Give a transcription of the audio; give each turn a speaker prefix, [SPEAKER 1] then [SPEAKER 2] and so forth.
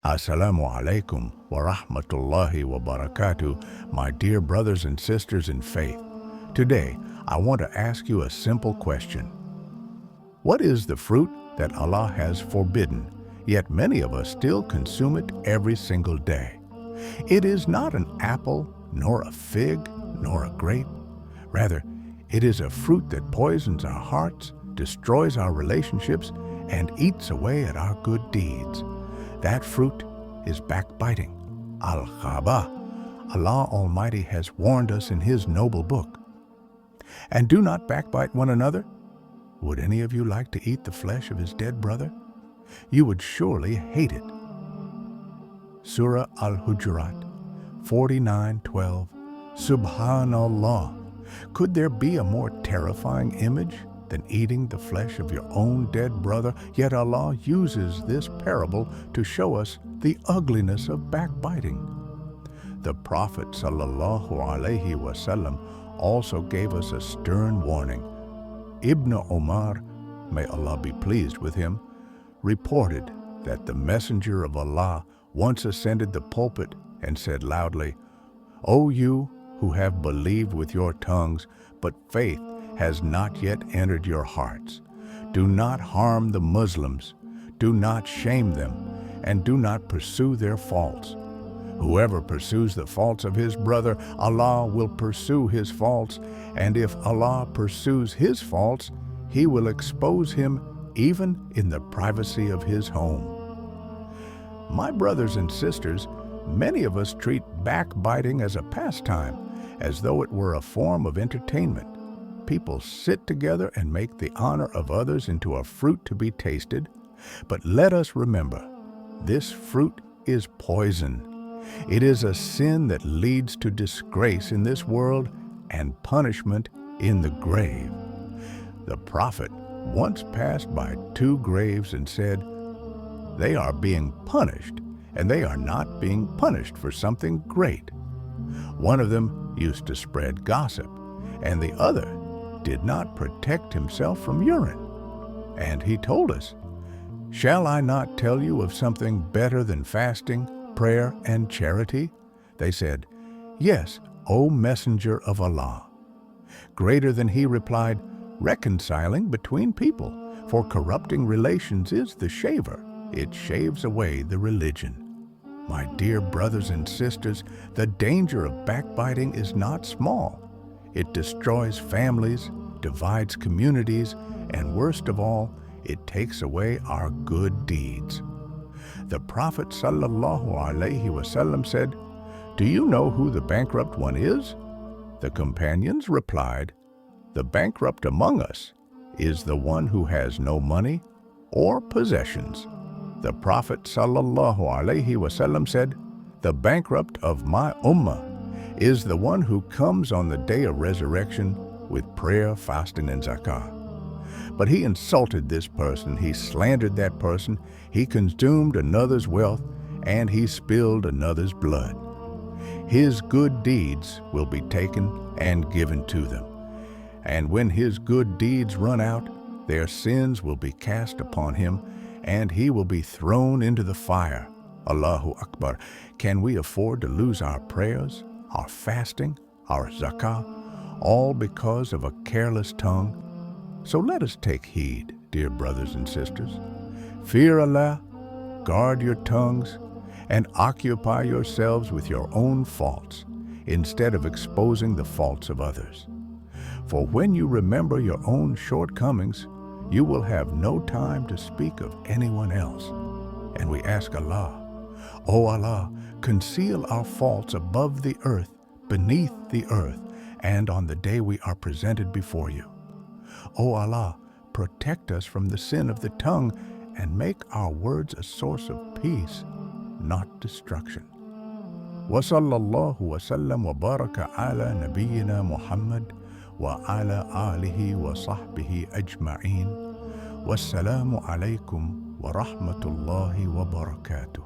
[SPEAKER 1] Assalamu alaikum wa rahmatullahi wa barakatuh, my dear brothers and sisters in faith. Today, I want to ask you a simple question. What is the fruit that Allah has forbidden, yet many of us still consume it every single day? It is not an apple, nor a fig, nor a grape. Rather, it is a fruit that poisons our hearts, destroys our relationships, and eats away at our good deeds. That fruit is backbiting, al-ghībah. Allah Almighty has warned us in His noble book. And do not backbite one another. Would any of you like to eat the flesh of his dead brother? You would surely hate it. Surah Al-Hujurat 49:12. Subhanallah. Could there be a more terrifying image than eating the flesh of your own dead brother? Yet Allah uses this parable to show us the ugliness of backbiting. The Prophet ﷺ also gave us a stern warning. Ibn Umar, may Allah be pleased with him, reported that the Messenger of Allah once ascended the pulpit and said loudly, "O you who have believed with your tongues, but faith has not yet entered your hearts, do not harm the Muslims, do not shame them, and do not pursue their faults. Whoever pursues the faults of his brother, Allah will pursue his faults, and if Allah pursues his faults, He will expose him even in the privacy of his home." My brothers and sisters, many of us treat backbiting as a pastime, as though it were a form of entertainment. People sit together and make the honor of others into a fruit to be tasted. But let us remember, this fruit is poison. It is a sin that leads to disgrace in this world and punishment in the grave. The Prophet once passed by two graves and said, "They are being punished, and they are not being punished for something great." One of them used to spread gossip, and the other did not protect himself from urine. And he told us, "Shall I not tell you of something better than fasting, prayer, and charity?" They said, "Yes, O Messenger of Allah." Greater than he replied, "Reconciling between people, for corrupting relations is the shaver. It shaves away the religion." My dear brothers and sisters, the danger of backbiting is not small. It destroys families, divides communities, and worst of all, it takes away our good deeds. The Prophet ﷺ said, "Do you know who the bankrupt one is?" The companions replied, "The bankrupt among us is the one who has no money or possessions." The Prophet ﷺ said, "The bankrupt of my ummah is the one who comes on the day of resurrection with prayer, fasting, and zakah." But he insulted this person, he slandered that person, he consumed another's wealth, and he spilled another's blood. His good deeds will be taken and given to them. And when his good deeds run out, their sins will be cast upon him, and he will be thrown into the fire. Allahu Akbar. Can we afford to lose our prayers, our fasting, our zakah, all because of a careless tongue? So let us take heed, dear brothers and sisters. Fear Allah, guard your tongues, and occupy yourselves with your own faults, instead of exposing the faults of others. For when you remember your own shortcomings, you will have no time to speak of anyone else. And we ask Allah, "O Allah, conceal our faults above the earth, beneath the earth, and on the day we are presented before you. O Allah, protect us from the sin of the tongue and make our words a source of peace, not destruction." Wa sallallahu wa sallam wa baraka ala nabiyyina Muhammad wa ala alihi wa sahbihi ajma'in. Wassalamu alaikum wa rahmatullahi wa barakatuh.